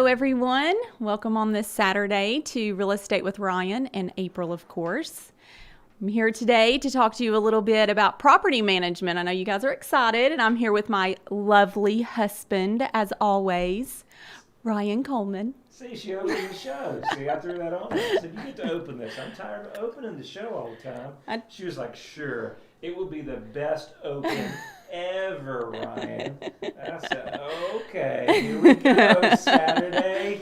Hello, everyone. Welcome on this Saturday to Real Estate with Ryan and April, of course. I'm here today to talk to you a little bit about property management. I know you guys are excited, and I'm here with my lovely husband, as always, Ryan Coleman. See, she opened the show. See, I threw that on there. I said, you get to open this. I'm tired of opening the show all the time. She was like, sure, it will be the best open ever, Ryan. I said, okay, here we go. Saturday,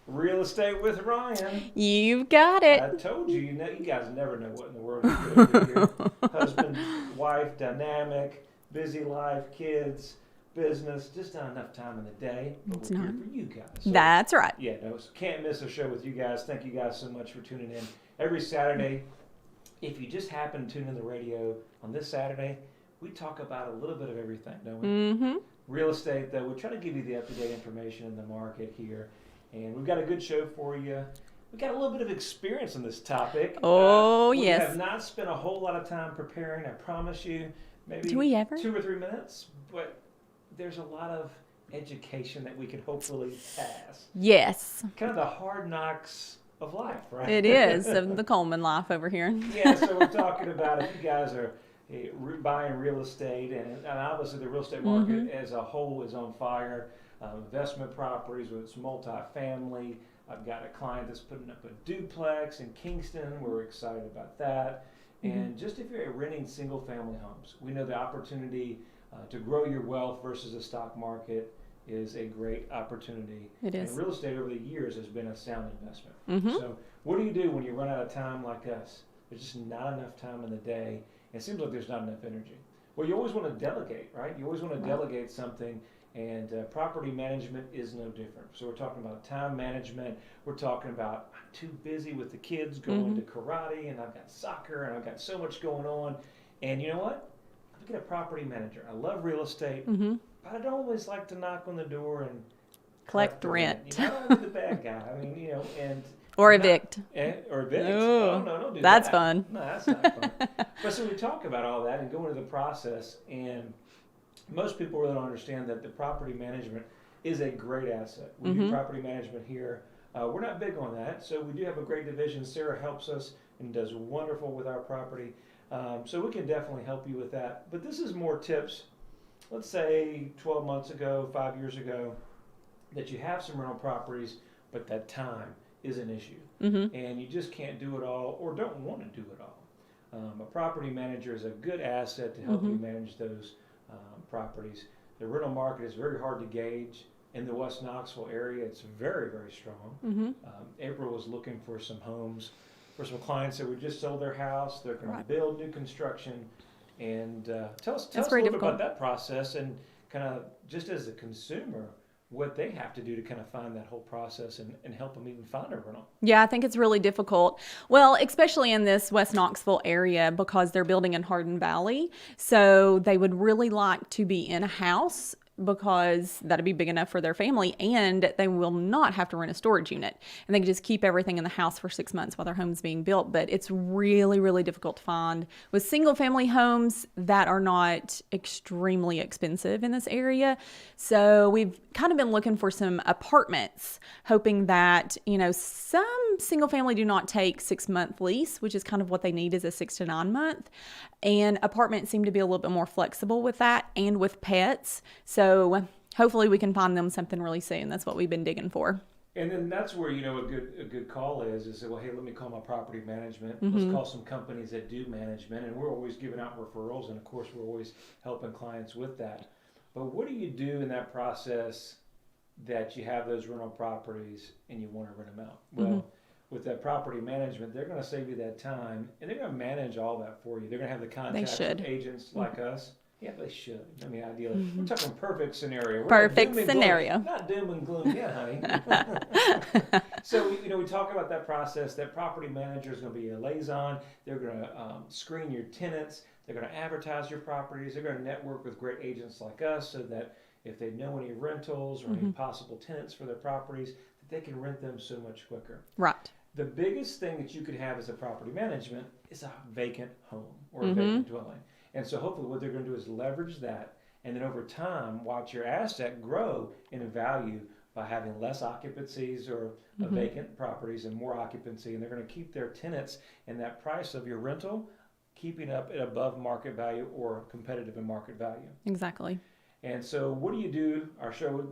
Real Estate with Ryan. You've got it. I told you, you guys never know what in the world is good here. Husband, wife, dynamic, busy life, kids, business, just not enough time in the day. But we're here for you guys. So, that's right. Yeah, no, can't miss a show with you guys. Thank you guys so much for tuning in every Saturday. If you just happen to tune in the radio on this Saturday, we talk about a little bit of everything, don't we? Mm-hmm. Real estate, though, we try to give you the up-to-date information in the market here. And we've got a good show for you. We've got a little bit of experience on this topic. Oh, yes. We have not spent a whole lot of time preparing, I promise you. Maybe Do we ever? 2 or 3 minutes, but there's a lot of education that we could hopefully pass. Yes. Kind of the hard knocks of life, right? It is, of the Coleman life over here. Yeah, so we're talking about if you guys are buying real estate, and obviously the real estate market as a whole is on fire. Investment properties, whether it's multifamily. I've got a client that's putting up a duplex in Kingston. We're excited about that. And just if you're renting single family homes, we know the opportunity to grow your wealth versus the stock market is a great opportunity. It is. And real estate over the years has been a sound investment. So what do you do when you run out of time like us? There's just not enough time in the day. It seems like there's not enough energy. Well, you always want to delegate, right? You always want to delegate something, and property management is no different. So we're talking about time management. We're talking about I'm too busy with the kids going to karate, and I've got soccer, and I've got so much going on. And you know what? I'm get a property manager. I love real estate, but I don't always like to knock on the door and Collect rent. You know, I'm the bad guy. I mean, you know, and Or evict. or evict. Oh, no, don't do that's that. fun. No, that's not fun. But so we talk about all that and go into the process, and most people really don't understand that the property management is a great asset. We do property management here. We're not big on that, so we do have a great division. Sarah helps us and does wonderful with our property. So we can definitely help you with that. But this is more tips, let's say 12 months ago, 5 years ago, that you have some rental properties, but that time is an issue. And you just can't do it all or don't want to do it all. A property manager is a good asset to help you manage those properties. The rental market is very hard to gauge. In the West Knoxville area, it's very, very strong. April was looking for some homes for some clients that would just sold their house. They're going to build new construction. And tell us a little bit about that process and kind of just as a consumer, what they have to do to kind of find that whole process and help them even find a rental. Yeah, I think it's really difficult. Well, especially in this West Knoxville area because they're building in Hardin Valley. So they would really like to be in a house because that'd be big enough for their family, and they will not have to rent a storage unit, and they can just keep everything in the house for 6 months while their home's being built. But it's really, really difficult to find with single family homes that are not extremely expensive in this area. So we've kind of been looking for some apartments, hoping that, you know, some single family do not take 6 month lease, which is kind of what they need is a 6 to 9 month. And apartments seem to be a little bit more flexible with that and with pets. So hopefully we can find them something really soon. That's what we've been digging for. And then that's where, you know, a good call is say, well, hey, let me call my property management. Let's call some companies that do management. And we're always giving out referrals. And of course, we're always helping clients with that. But what do you do in that process that you have those rental properties and you want to rent them out? Well, with that property management, they're going to save you that time, and they're going to manage all that for you. They're going to have the contacts with agents like us. Yeah, they should. I mean, ideally. We're talking perfect scenario. Perfect scenario. Not doom and gloom yet, honey. So, you know, we talk about that process. That property manager is going to be a liaison. They're going to screen your tenants. They're going to advertise your properties. They're going to network with great agents like us so that if they know any rentals or any possible tenants for their properties, that they can rent them so much quicker. Right. The biggest thing that you could have as a property management is a vacant home or a vacant dwelling. And so hopefully what they're going to do is leverage that and then over time watch your asset grow in value by having less occupancies or vacant properties and more occupancy, and they're going to keep their tenants and that price of your rental keeping up at above market value or competitive in market value. Exactly. And so what do you do?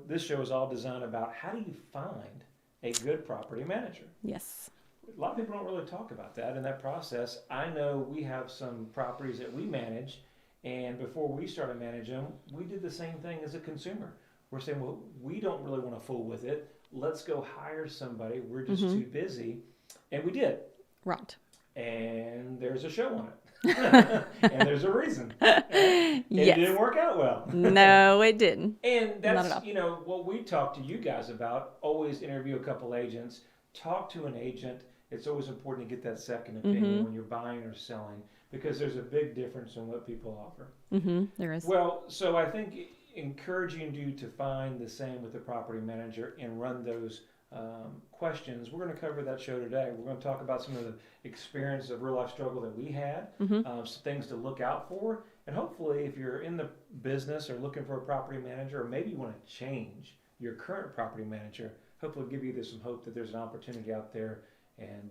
This show is all designed about how do you find a good property manager? Yes. A lot of people don't really talk about that in that process. I know we have some properties that we manage, and before we started managing them, we did the same thing as a consumer. We're saying, well, we don't really want to fool with it. Let's go hire somebody. We're just too busy. And we did. Right. And there's a show on it. And there's a reason. It didn't work out well. No, it didn't. And that's, what we talk to you guys about. Always interview a couple agents. Talk to an agent. It's always important to get that second opinion when you're buying or selling, because there's a big difference in what people offer. There is. Well, so I think encouraging you to find the same with the property manager and run those questions. We're going to cover that show today. We're going to talk about some of the experiences of real life struggle that we had, some things to look out for, and hopefully if you're in the business or looking for a property manager, or maybe you want to change your current property manager, hopefully give you some hope that there's an opportunity out there. And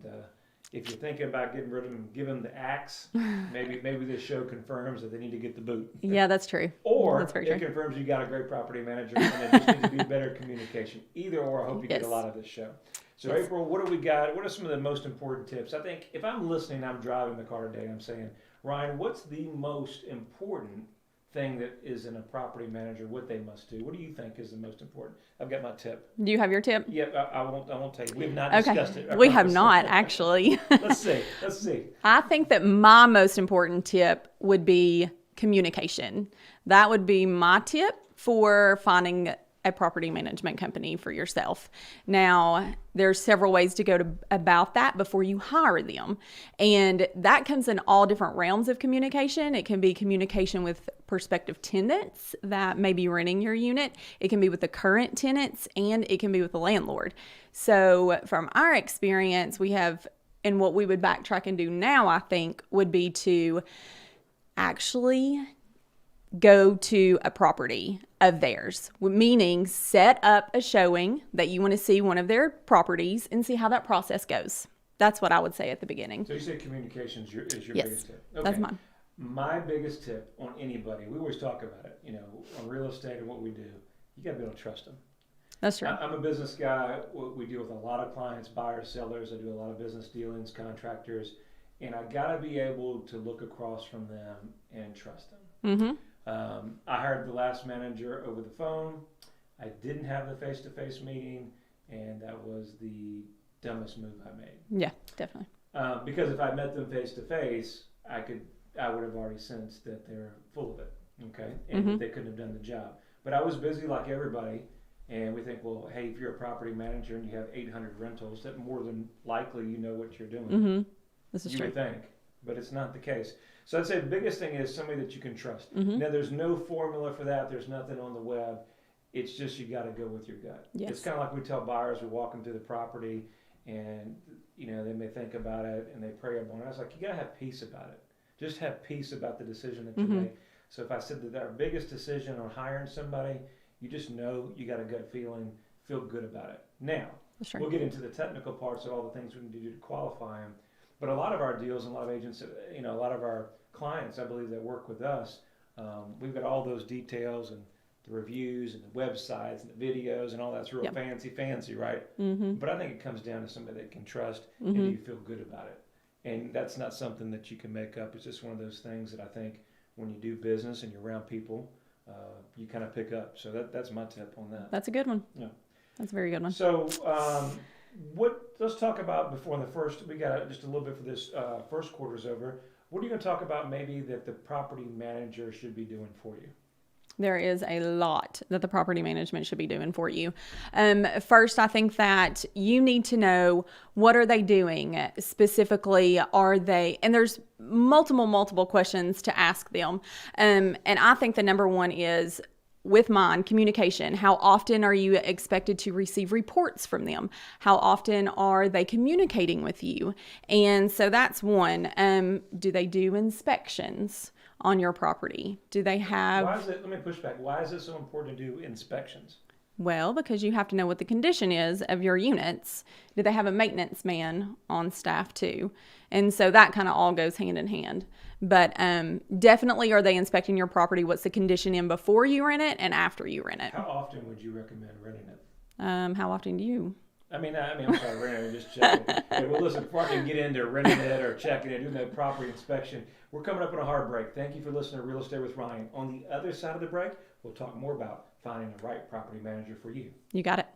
if you're thinking about getting rid of them, give them the axe. Maybe this show confirms that they need to get the boot. Yeah, that's true. Or that's very it true. confirms you got a great property manager, and there just needs to be better communication. Either or, I hope you get a lot of this show. So April, what do we got? What are some of the most important tips? I think if I'm listening, I'm driving the car today, I'm saying, Ryan, what's the most important thing that is in a property manager, what they must do? What do you think is the most important? I've got my tip. Do you have your tip? Yep, I won't tell you. We've not discussed it. We have not, actually. Let's see. I think that my most important tip would be communication. That would be my tip for finding a property management company for yourself. Now, there's several ways to go about that before you hire them. And that comes in all different realms of communication. It can be communication with prospective tenants that may be renting your unit. It can be with the current tenants, and it can be with the landlord. So from our experience, we have, and what we would backtrack and do now, I think, would be to actually go to a property of theirs, meaning set up a showing that you want to see one of their properties and see how that process goes. That's what I would say at the beginning. So you say communication is your Yes, biggest tip. Okay. That's mine. My biggest tip on anybody, we always talk about it, on real estate and what we do, you got to be able to trust them. That's true. I'm a business guy. We deal with a lot of clients, buyers, sellers. I do a lot of business dealings, contractors, and I got to be able to look across from them and trust them. I hired the last manager over the phone. I didn't have the face-to-face meeting, and that was the dumbest move I made. Yeah, definitely. Because if I met them face-to-face, I would have already sensed that they're full of it, okay, and that they couldn't have done the job. But I was busy like everybody, and we think, well, hey, if you're a property manager and you have 800 rentals, that more than likely you know what you're doing. This is you true. would think, but it's not the case. So I'd say the biggest thing is somebody that you can trust. Now, there's no formula for that. There's nothing on the web. It's just you got to go with your gut. Yes. It's kind of like we tell buyers, we walk them through the property, and they may think about it and they pray upon it. I was like, you got to have peace about it. Just have peace about the decision that you make. So if I said that our biggest decision on hiring somebody, you just know you got a gut feeling, feel good about it. Now, we'll get into the technical parts of all the things we need to do to qualify them. But a lot of our deals and a lot of agents, a lot of our clients, I believe, that work with us, we've got all those details and the reviews and the websites and the videos and all that's real fancy, right? But I think it comes down to somebody that can trust and do you feel good about it. And that's not something that you can make up. It's just one of those things that I think when you do business and you're around people, you kind of pick up. So that's my tip on that. That's a good one. Yeah. That's a very good one. So let's talk about before we got just a little bit for this first quarter's over. What are you going to talk about maybe that the property manager should be doing for you? There is a lot that the property management should be doing for you. First, I think that you need to know, what are they doing specifically? And there's multiple questions to ask them. And I think the number one is, with mine, communication. How often are you expected to receive reports from them? How often are they communicating with you? And so that's one. Do they do inspections on your property? Do they have... Let me push back. Why is it so important to do inspections? Well, because you have to know what the condition is of your units. Do they have a maintenance man on staff too? And so that kind of all goes hand in hand. But definitely, are they inspecting your property? What's the condition in before you rent it and after you rent it? How often would you recommend renting it? How often do you? I'm sorry, renting it, just checking. Hey, well, listen, before I can get into renting it or checking it, doing that property inspection, we're coming up on a hard break. Thank you for listening to Real Estate with Ryan. On the other side of the break, we'll talk more about finding the right property manager for you. You got it.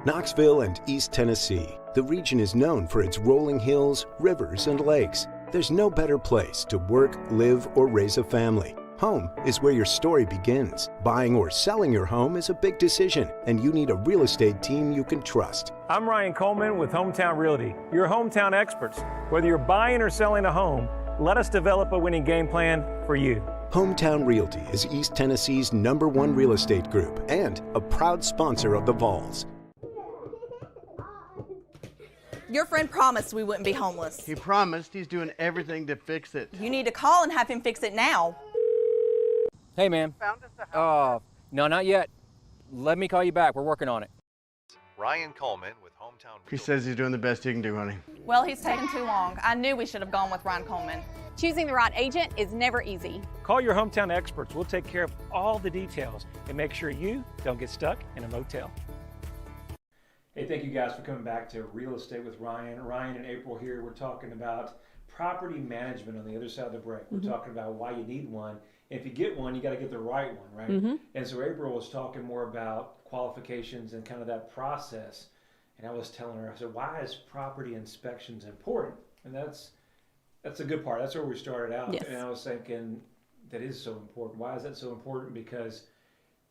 Knoxville and East Tennessee. The region is known for its rolling hills, rivers, and lakes. There's no better place to work, live, or raise a family. Home is where your story begins. Buying or selling your home is a big decision, and you need a real estate team you can trust. I'm Ryan Coleman with Hometown Realty, your hometown experts. Whether you're buying or selling a home, let us develop a winning game plan for you. Hometown Realty is East Tennessee's #1 real estate group and a proud sponsor of the Vols. Your friend promised we wouldn't be homeless. He promised. He's doing everything to fix it. You need to call and have him fix it now. Hey, man. Found us a house. No, not yet. Let me call you back. We're working on it. Ryan Coleman with Hometown He Realty. says he's doing the best he can do, honey. Well, he's taking too long. I knew we should have gone with Ryan Coleman. Choosing the right agent is never easy. Call your hometown experts. We'll take care of all the details and make sure you don't get stuck in a motel. Hey, thank you guys for coming back to Real Estate with Ryan. Ryan and April here. We're talking about property management on the other side of the break. We're talking about why you need one. If you get one, you got to get the right one, right? And so April was talking more about qualifications and kind of that process. And I was telling her, I said, why is property inspections important? And that's a good part. That's where we started out. Yes. And I was thinking, that is so important. Why is that so important? Because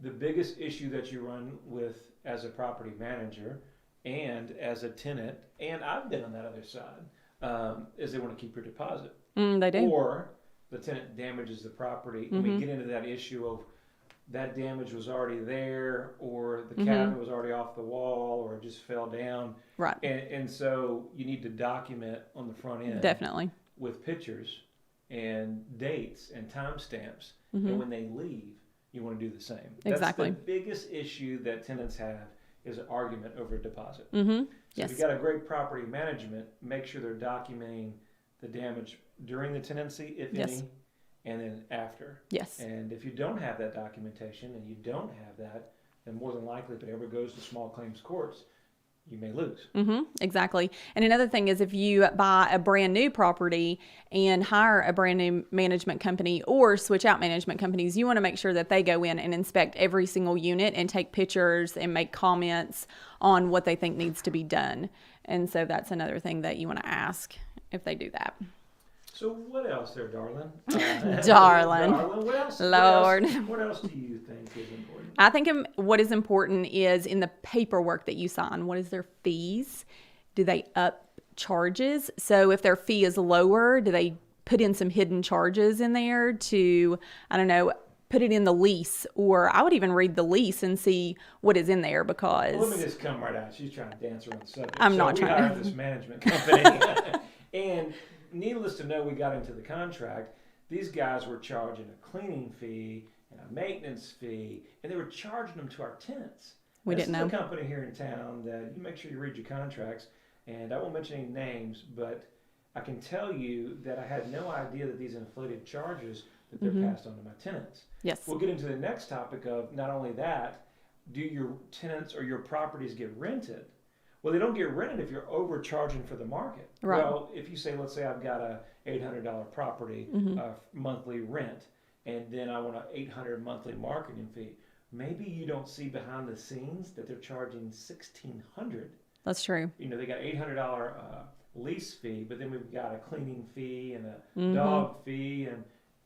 the biggest issue that you run with as a property manager and as a tenant, and I've been on that other side, is they want to keep your deposit. They do. Or the tenant damages the property, and we get into that issue of that damage was already there, or the cabinet was already off the wall, or it just fell down. Right. And so you need to document on the front end. Definitely. With pictures and dates and timestamps. And when they leave, you want to do the same. Exactly. That's the biggest issue that tenants have is an argument over a deposit. Yes. So if you've got a great property management, make sure they're documenting the damage during the tenancy, if any, and then after. Yes. And if you don't have that documentation and you don't have that, then more than likely, if it ever goes to small claims courts, you may lose. Exactly. And another thing is if you buy a brand new property and hire a brand new management company or switch out management companies, you want to make sure that they go in and inspect every single unit and take pictures and make comments on what they think needs to be done. And so that's another thing that you want to ask if they do that. So what else there, darling? Darling. What else? Lord. What else do you think is important? I think what is important is in the paperwork that you sign. What is their fees? Do they up charges? So if their fee is lower, do they put in some hidden charges in there to, I don't know, put it in the lease? Or I would even read the lease and see what is in there because... Well, let me just come right out. She's trying to dance around the subject. I'm not trying to. We hired this management company. And needless to know, we got into the contract. These guys were charging a cleaning fee and a maintenance fee, and they were charging them to our tenants. We didn't know. This is a company here in town that you make sure you read your contracts, and I won't mention any names, but I can tell you that I had no idea that these inflated charges that they're passed on to my tenants. Yes. We'll get into the next topic of not only that, do your tenants or your properties get rented? Well, they don't get rented if you're overcharging for the market. Right. Well, if you say, let's say I've got a $800 property monthly rent, and then I want an $800 monthly marketing fee. Maybe you don't see behind the scenes that they're charging $1,600. That's true. You know, they got $800 lease fee, but then we've got a cleaning fee and a dog fee,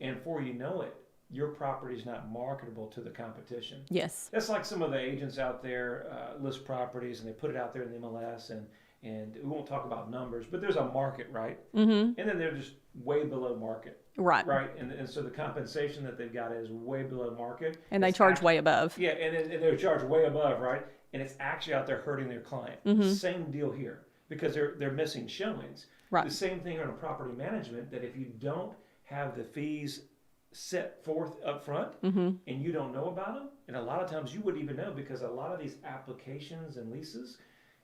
and before you know it, your property's not marketable to the competition. Yes. That's like some of the agents out there list properties and they put it out there in the MLS and we won't talk about numbers, but there's a market, right? And then they're just way below market. Right. Right. And so the compensation that they've got is way below market. And they charge way above. Yeah, and they're charged way above, right? And it's actually out there hurting their client. Same deal here because they're missing showings. Right. The same thing on a property management that if you don't have the fees set forth up front and you don't know about them. And a lot of times you wouldn't even know, because a lot of these applications and leases,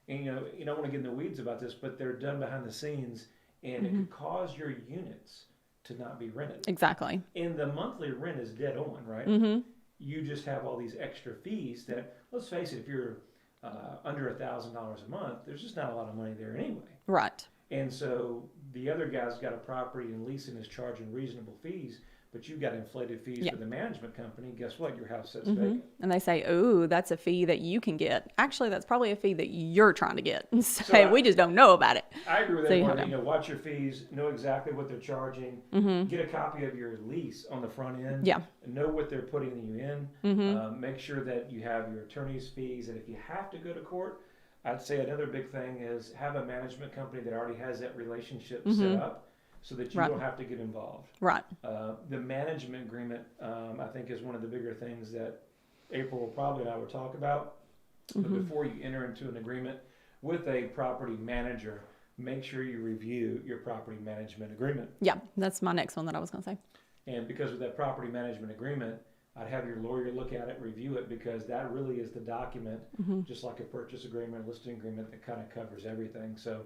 and you don't want to get in the weeds about this, but they're done behind the scenes, and it could cause your units to not be rented. Exactly. And the monthly rent is dead on, right? You just have all these extra fees that, let's face it, if you're under $1,000 a month, there's just not a lot of money there anyway. Right. And so the other guy's got a property and leasing is charging reasonable fees, but you've got inflated fees for the management company. Guess what? Your house sits vacant. And they say, "Oh, that's a fee that you can get." Actually, that's probably a fee that you're trying to get. So we just don't know about it. I agree with So that part. Watch your fees, know exactly what they're charging, get a copy of your lease on the front end, know what they're putting you in, make sure that you have your attorney's fees, and if you have to go to court, I'd say another big thing is have a management company that already has that relationship set up, so that you don't have to get involved. Right. The management agreement, I think, is one of the bigger things that April probably and I will talk about. But before you enter into an agreement with a property manager, make sure you review your property management agreement. Yeah, that's my next one that I was going to say. And because of that property management agreement, I'd have your lawyer look at it, review it, because that really is the document, just like a purchase agreement, listing agreement, that kind of covers everything. So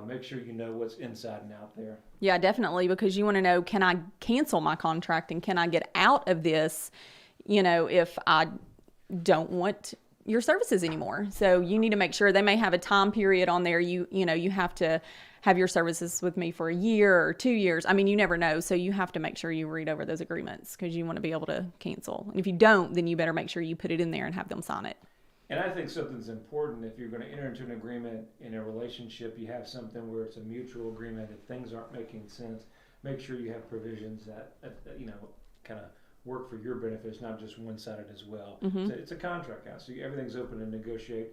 make sure you know what's inside and out there. Yeah, definitely, because you want to know, can I cancel my contract and can I get out of this, if I don't want your services anymore. So you need to make sure. They may have a time period on there. You have to have your services with me for a year or 2 years. I mean, you never know. So you have to make sure you read over those agreements, because you want to be able to cancel. And if you don't, then you better make sure you put it in there and have them sign it. And I think something's important. If you're going to enter into an agreement in a relationship, you have something where it's a mutual agreement. If things aren't making sense, make sure you have provisions that kind of work for your benefits, not just one-sided as well. It's a contract house, so everything's open to negotiate.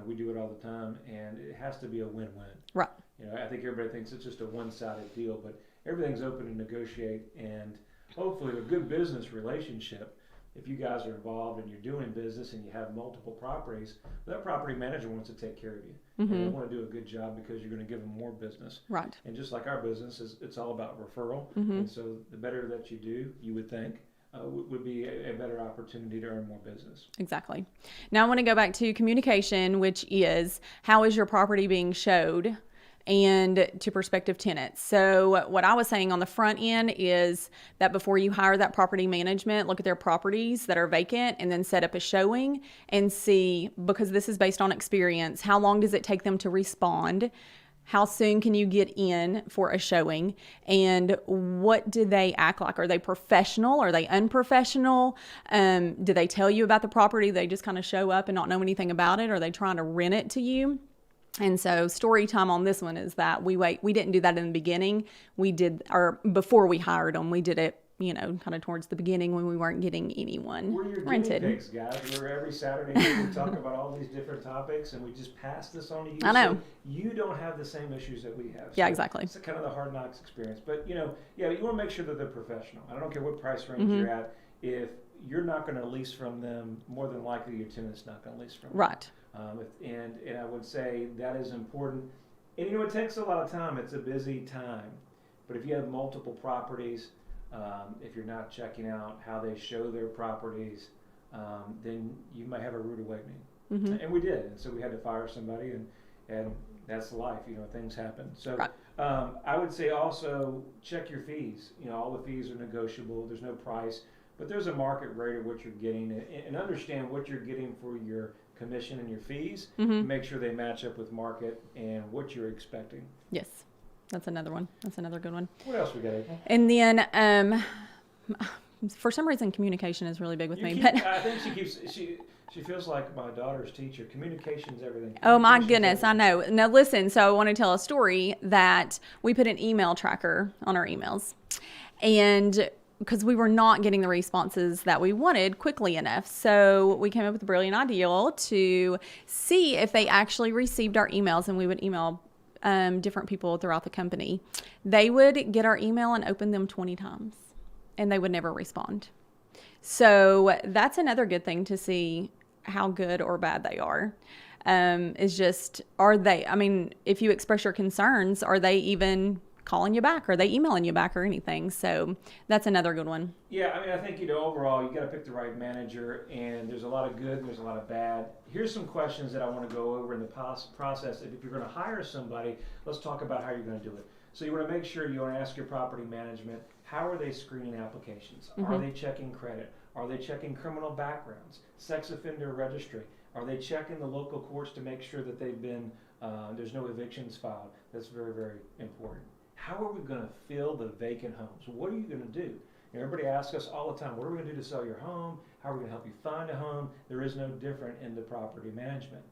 We do it all the time, and it has to be a win-win. Right. I think everybody thinks it's just a one-sided deal, but everything's open to negotiate, and hopefully a good business relationship. If you guys are involved and you're doing business and you have multiple properties, that property manager wants to take care of you. And they want to do a good job, because you're going to give them more business. Right. And just like our business, it's all about referral. And so the better that you do, you would think, would be a better opportunity to earn more business. Exactly. Now I want to go back to communication, which is, how is your property being showed and to prospective tenants. So what I was saying on the front end is that before you hire that property management, look at their properties that are vacant and then set up a showing and see, because this is based on experience, how long does it take them to respond? How soon can you get in for a showing? And what do they act like? Are they professional? Are they unprofessional? Do they tell you about the property? They just kind of show up and not know anything about it? Are they trying to rent it to you? And so story time on this one is that we didn't do that in the beginning. Before we hired them, we did it, kind of towards the beginning when we weren't getting anyone We're your rented. guinea pigs, guys. We're every Saturday here, we talk about all these different topics, and we just pass this on to you. I know. So you don't have the same issues that we have. Yeah, So exactly. It's kind of the hard knocks experience. But, you want to make sure that they're professional. I don't care what price range you're at. If you're not going to lease from them, more than likely your tenant's not going to lease from them. Right. And I would say that is important. And it takes a lot of time. It's a busy time. But if you have multiple properties, if you're not checking out how they show their properties, then you might have a rude awakening. And we did. And so we had to fire somebody, and that's life. Things happen. So right. I would say also check your fees. All the fees are negotiable. There's no price. But there's a market rate of what you're getting, and understand what you're getting for your commission and your fees. Make sure they match up with market and what you're expecting. Yes, that's another one. That's another good one. What else we got, April? And then, for some reason, communication is really big with me. But I think she feels like my daughter's teacher. Communication's everything. Oh my goodness, I know. Now listen, so I want to tell a story that we put an email tracker on our emails, and because we were not getting the responses that we wanted quickly enough. So we came up with a brilliant idea to see if they actually received our emails, and we would email different people throughout the company. They would get our email and open them 20 times, and they would never respond. So that's another good thing to see how good or bad they are. Is just, if you express your concerns, are they even calling you back, or they emailing you back, or anything. So that's another good one. Yeah, I mean, I think, overall, you got to pick the right manager, and there's a lot of good and there's a lot of bad. Here's some questions that I want to go over in the process. If you're going to hire somebody, let's talk about how you're going to do it. So you want to make sure you want to ask your property management, how are they screening applications? Are they checking credit? Are they checking criminal backgrounds, sex offender registry? Are they checking the local courts to make sure that they've been, there's no evictions filed? That's very, very important. How are we going to fill the vacant homes? What are you going to do? Everybody asks us all the time, what are we going to do to sell your home? How are we going to help you find a home? There is no different in the property management.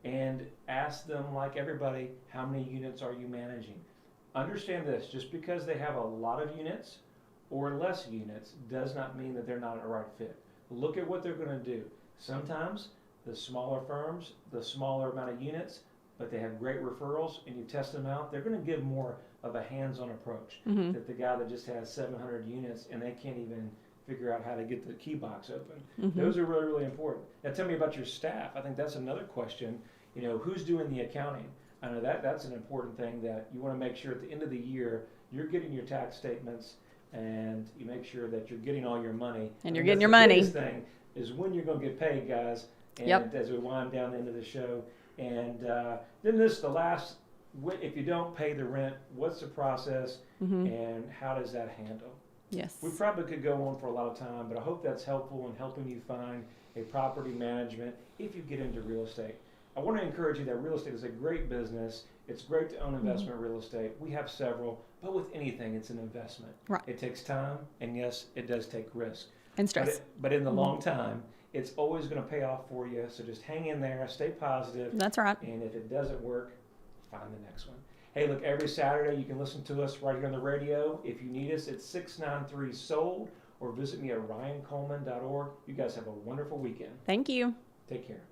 And ask them, like everybody, how many units are you managing? Understand this, just because they have a lot of units or less units does not mean that they're not a right fit. Look at what they're going to do. Sometimes the smaller firms, the smaller amount of units, but they have great referrals, and you test them out, they're going to give more of a hands-on approach that the guy that just has 700 units and they can't even figure out how to get the key box open. Those are really, really important. Now tell me about your staff. I think that's another question. Who's doing the accounting? I know that's an important thing that you want to make sure at the end of the year you're getting your tax statements and you make sure that you're getting all your money. And you're getting your money. The biggest thing is when you're going to get paid, guys. And as we wind down the end of the show. And then the last, if you don't pay the rent, what's the process and how does that handle? Yes. We probably could go on for a lot of time, but I hope that's helpful in helping you find a property management if you get into real estate. I want to encourage you that real estate is a great business. It's great to own investment real estate. We have several, but with anything, it's an investment. Right. It takes time, and yes, it does take risk. And stress. But in the long time, it's always going to pay off for you. So just hang in there, stay positive. That's right. And if it doesn't work, find the next one. Hey, look, every Saturday you can listen to us right here on the radio. If you need us, it's 693-SOLD, or visit me at ryancoleman.org. You guys have a wonderful weekend. Thank you. Take care.